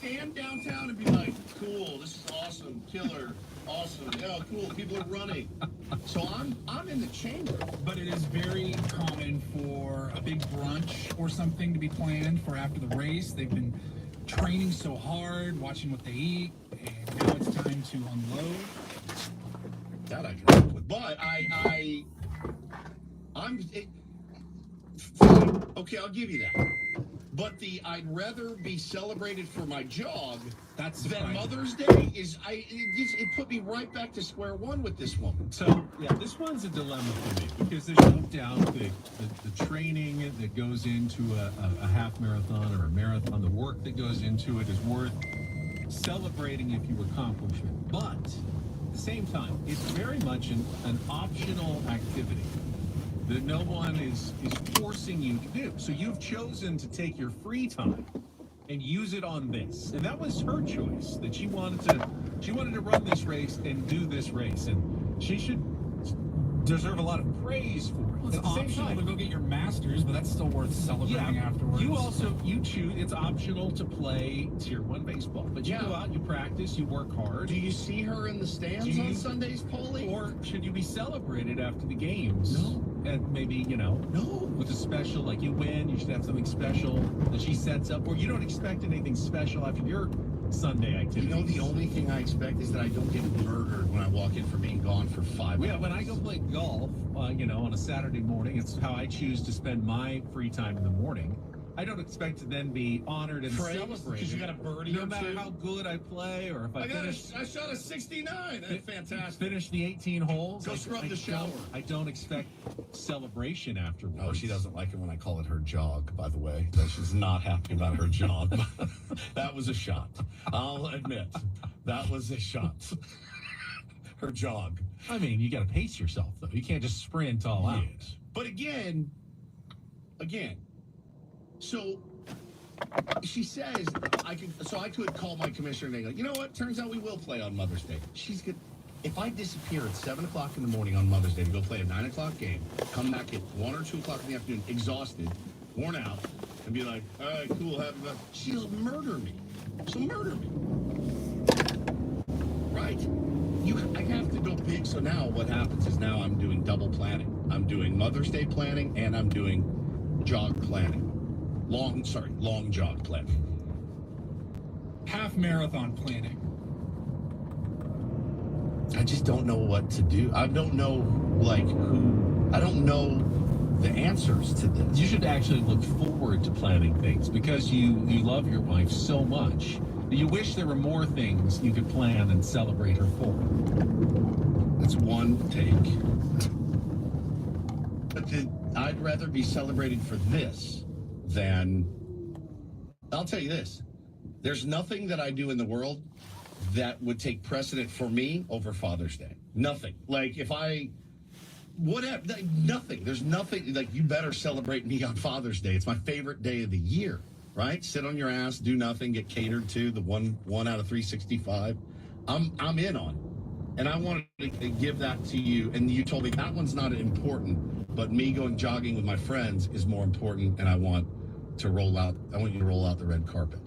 stand downtown and be like, cool, this is awesome, killer, awesome, yeah, cool, people are running. So I'm in the chamber. But it is very common for a big brunch or something to be planned for after the race. They've been training so hard, watching what they eat, and now it's time to unload. That I can work with. But fine. Okay, I'll give you that. But I'd rather be celebrated for my jog than Mother's Day it put me right back to square one with this woman. So yeah, this one's a dilemma for me because there's no doubt that the training that goes into a half marathon or a marathon, the work that goes into it is worth celebrating if you accomplish it. But at the same time, it's very much an optional activity that no one is forcing you to do. So you've chosen to take your free time and use it on this. And that was her choice, that she wanted to run this race and do this race. And she should deserve a lot of praise for it. Well, it's At the same optional time, to go get your master's, but that's still worth celebrating afterwards. You choose, it's optional to play Tier 1 baseball. But you go out, you practice, you work hard. Do you see her in the stands on Sundays, Paulie? Or should you be celebrated after the games? No. And maybe, No. with a special, like you win, you should have something special that she sets up, or you don't expect anything special after your Sunday activity. You know, the only thing I expect is that I don't get murdered when I walk in for being gone for 5 hours. Yeah, when I go play golf, on a Saturday morning, it's how I choose to spend my free time in the morning. I don't expect to then be honored and celebrated because you got a birdie no or matter two. how good I play or if I finish. I shot a 69. That's fantastic. Finish the 18 holes. Go scrub the shower. I don't expect celebration afterwards. Oh, she doesn't like it when I call it her jog, by the way. She's not happy about her jog. That was a shot. I'll admit. That was a shot. Her jog. I mean, you got to pace yourself, though. You can't just sprint all out. But again, so she says I could call my commissioner and go, you know what? Turns out we will play on Mother's Day. She's good. If I disappear at 7 o'clock in the morning on Mother's Day to go play a 9 o'clock game, come back at 1 or 2 o'clock in the afternoon, exhausted, worn out, and be like, all right, cool, happy birthday. She'll murder me. She'll murder me. Right? I have to go big. So now what happens is now I'm doing double planning. I'm doing Mother's Day planning and I'm doing jog planning. Long jog planning. Half marathon planning. I just don't know what to do. I don't know, I don't know the answers to this. You should actually look forward to planning things because you love your wife so much. You wish there were more things you could plan and celebrate her for. That's one take. But I'd rather be celebrated for this than... I'll tell you this. There's nothing that I do in the world that would take precedent for me over Father's Day. Nothing. Nothing. There's nothing. You better celebrate me on Father's Day. It's my favorite day of the year. Right? Sit on your ass, do nothing, get catered to, the one out of 365. I'm in on. And I wanted to give that to you. And you told me that one's not important, but me going jogging with my friends is more important. And I want you to roll out the red carpet.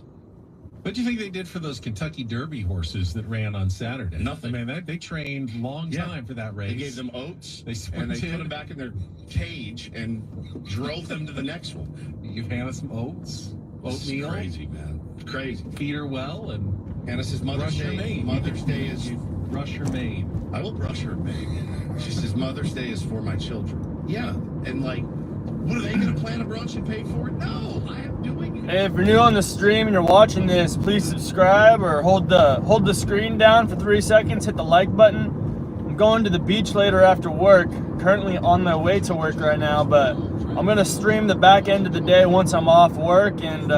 What do you think they did for those Kentucky Derby horses that ran on Saturday? Nothing. I mean, they trained long time for that race. They gave them oats, and they put them back in their cage and drove them to the next one. You give Hannah some oats, oatmeal. Crazy, man. Crazy. Feed her well, and Hannah says Mother's Day. Mother's Day is... Brush her mane. I will brush her mane. She says Mother's Day is for my children. Yeah, and what are they going to plan a brunch and pay for it? No, I am doing it. Hey, if you're new on the stream and you're watching this, please subscribe or hold the screen down for 3 seconds. Hit the like button. I'm going to the beach later after work. Currently on my way to work right now, but I'm gonna stream the back end of the day once I'm off work, and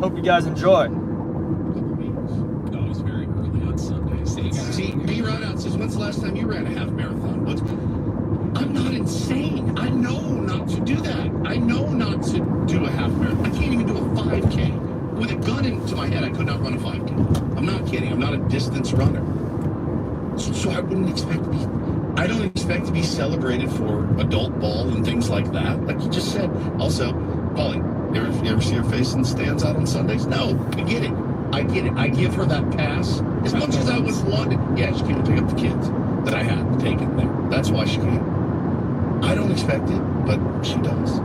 hope you guys enjoy. No, it's very early on Sundays. See, B Run Out says, when's the last time you ran a half marathon? I'm not insane. I know not to do that. I know not to do a half marathon. I can't even do a 5K. With a gun into my head, I could not run a 5K. I'm not kidding. I'm not a distance runner. So I wouldn't expect to be... I don't expect to be celebrated for adult ball and things like that. Like you just said. Also, Paulie, you ever see her face in the stands out on Sundays? No, I get it. I get it. I give her that pass. As much as I was wanted, yeah, she came to pick up the kids that I had taken there. That's why she came. I don't expect it, but she does.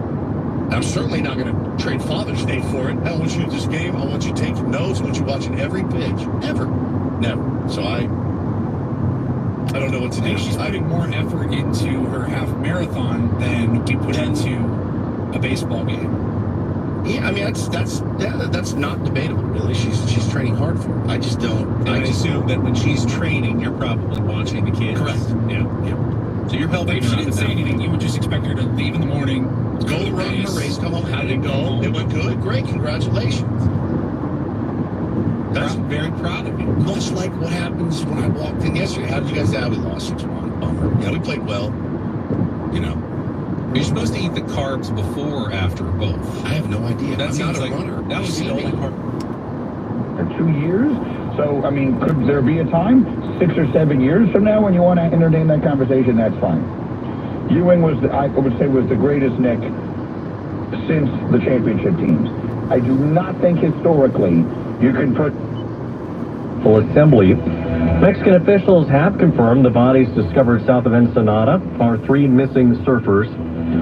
I'm certainly not going to trade Father's Day for it. I want you at this game. I want you taking notes. I want you watching every pitch. Ever. Never. So I don't know what to do. She's putting more effort into her half marathon than we put into a baseball game. Yeah, I mean that's not debatable, really. She's training hard for it. I just don't. I assume that when she's training, you're probably watching the kids. Correct. Yeah. So you're helping If her she out didn't with say that. anything, you would just expect her to leave in the morning, Go run the race, come home. How did it go? It went good. Great, congratulations. That's I'm very proud of you. much like what happens when I walked in yesterday. How did you guys do? We lost 6-1. Bummer. Yeah, we played well. You know, You're supposed to eat the carbs before or after or both. I have no idea. That I'm seems not a like runner. that was the only part. For 2 years. So, I mean, could there be a time, 6 or 7 years from now, when you want to entertain that conversation? That's fine. Ewing was, I would say, was the greatest Nick since the championship teams. I do not think historically you can put Full assembly. Mexican officials have confirmed the bodies discovered south of Ensenada are 3 missing surfers.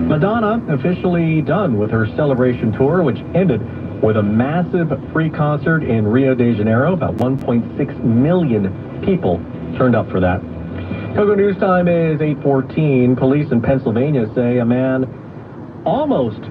Madonna officially done with her celebration tour, which ended with a massive free concert in Rio de Janeiro. About 1.6 million people turned up for that. Kogo News Time is 8:14. Police in Pennsylvania say a man almost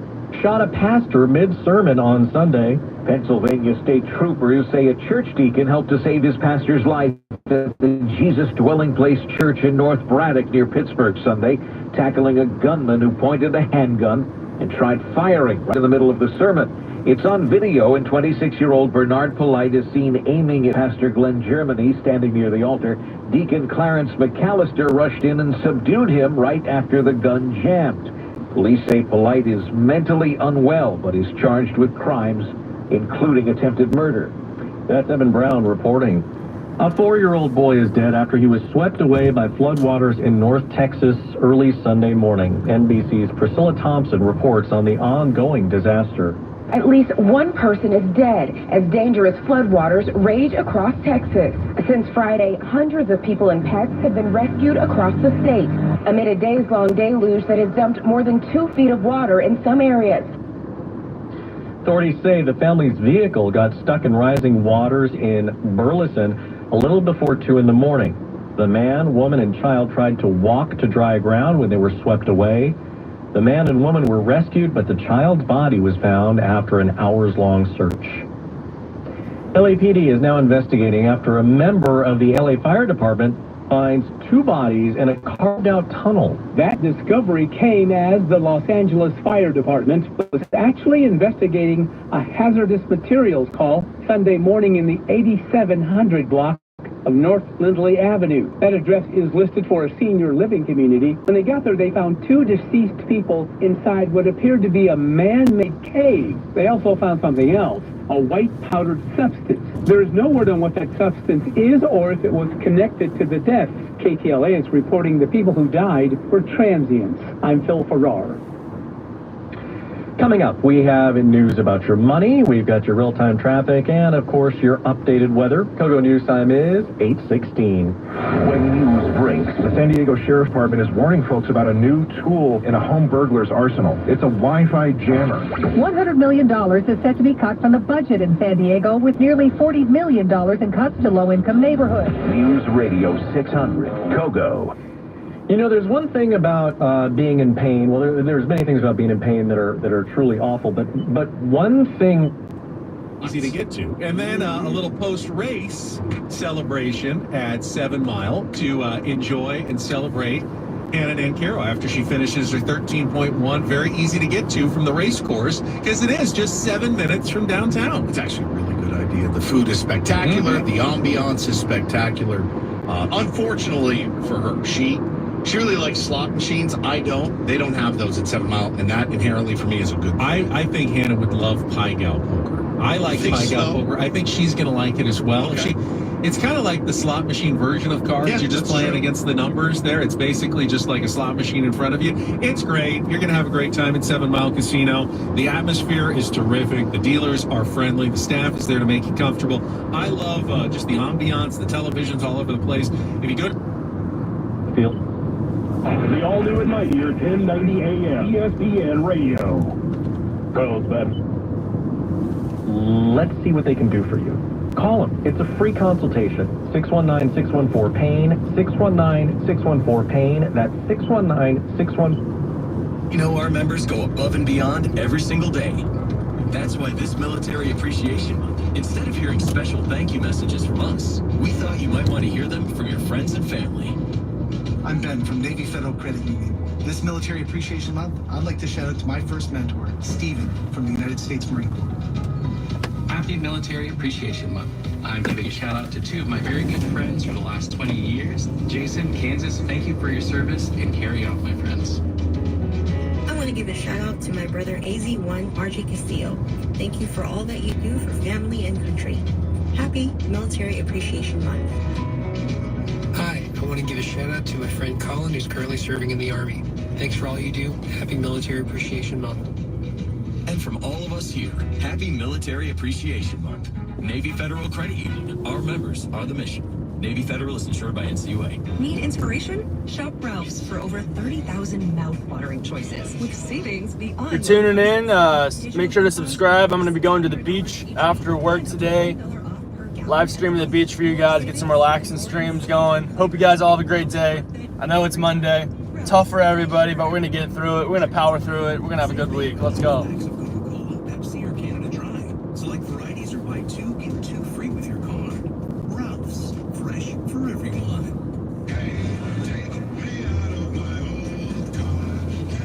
shot a pastor mid-sermon on Sunday. Pennsylvania state troopers say a church deacon helped to save his pastor's life at the Jesus Dwelling Place Church in North Braddock near Pittsburgh Sunday, tackling a gunman who pointed a handgun and tried firing right in the middle of the sermon. It's on video, and 26-year-old Bernard Polite is seen aiming at Pastor Glenn Germany standing near the altar. Deacon Clarence McAllister rushed in and subdued him right after the gun jammed. Police say Polite is mentally unwell, but is charged with crimes, including attempted murder. That's Evan Brown reporting. A 4-year-old boy is dead after he was swept away by floodwaters in North Texas early Sunday morning. NBC's Priscilla Thompson reports on the ongoing disaster. At least one person is dead as dangerous floodwaters rage across Texas. Since Friday, hundreds of people and pets have been rescued across the state amid a days-long deluge that has dumped more than 2 feet of water in some areas. Authorities say the family's vehicle got stuck in rising waters in Burleson a little before 2 in the morning. The man, woman, and child tried to walk to dry ground when they were swept away. The man and woman were rescued, but the child's body was found after an hours-long search. LAPD is now investigating after a member of the LA Fire Department finds 2 bodies in a carved-out tunnel. That discovery came as the Los Angeles Fire Department was actually investigating a hazardous materials call Sunday morning in the 8700 block of North Lindley Avenue. That address is listed for a senior living community. When they got there, they found 2 deceased people inside what appeared to be a man-made cave. They also found something else, a white powdered substance. There is no word on what that substance is or if it was connected to the death. KTLA is reporting the people who died were transients. I'm Phil Farrar. Coming up, we have news about your money, we've got your real-time traffic, and of course your updated weather. Kogo News Time is 8:16. when news breaks. The San Diego Sheriff's Department is warning folks about a new tool in a home burglar's arsenal. It's a Wi-Fi jammer. $100 million is set to be cut from the budget in San Diego, with nearly $40 million in cuts to low-income neighborhoods. News Radio 600, Kogo. You know, there's one thing about being in pain. Well, there's many things about being in pain that are truly awful. But one thing Easy to get to. And then a little post-race celebration at 7 Mile to enjoy and celebrate Hannah Nancaro after she finishes her 13.1. Very easy to get to from the race course because it is just 7 minutes from downtown. It's actually a really good idea. The food is spectacular. The ambiance is spectacular. Unfortunately for her, she really likes slot machines. I don't. They don't have those at 7 Mile, and that inherently for me is a good thing. I think Hannah would love Pai Gow poker. I like think Pai Gow so? poker. I think she's going to like it as well. Okay. It's kind of like the slot machine version of cards. Yeah, You're just that's playing true. against the numbers there. It's basically just like a slot machine in front of you. It's great. You're going to have a great time at 7 Mile Casino. The atmosphere is terrific. The dealers are friendly. The staff is there to make you comfortable. I love just the ambiance, the televisions all over the place. If you go to Field. The all-new at night here, 1090 AM, ESPN Radio. Carlsbad. Let's see what they can do for you. Call them. It's a free consultation. 619-614-PAIN. 619-614-PAIN. That's 619-614. You know, our members go above and beyond every single day. That's why this Military Appreciation Month, instead of hearing special thank you messages from us, we thought you might want to hear them from your friends and family. I'm Ben from Navy Federal Credit Union. This Military Appreciation Month, I'd like to shout out to my first mentor, Stephen, from the United States Marine Corps. Happy Military Appreciation Month. I'm giving a shout out to two of my very good friends for the last 20 years. Jason, Kansas, thank you for your service, and carry on, my friends. I want to give a shout out to my brother AZ1 RJ Castillo. Thank you for all that you do for family and country. Happy Military Appreciation Month. Hi, I want to give a shout out to my friend Colin, who's currently serving in the Army. Thanks for all you do. Happy Military Appreciation Month. And from all of us here, happy Military Appreciation Month. Navy Federal Credit Union. Our members are the mission. Navy Federal is insured by NCUA. Need inspiration? Shop Ralph's for over 30,000 mouth-watering choices with savings beyond. You're tuning in. Make sure to subscribe. I'm going to be going to the beach after work today. Live streaming the beach for you guys. Get some relaxing streams going. Hope you guys all have a great day. I know it's Monday. Tough for everybody, but we're going to get through it. We're going to power through it. We're going to have a good week. Let's go.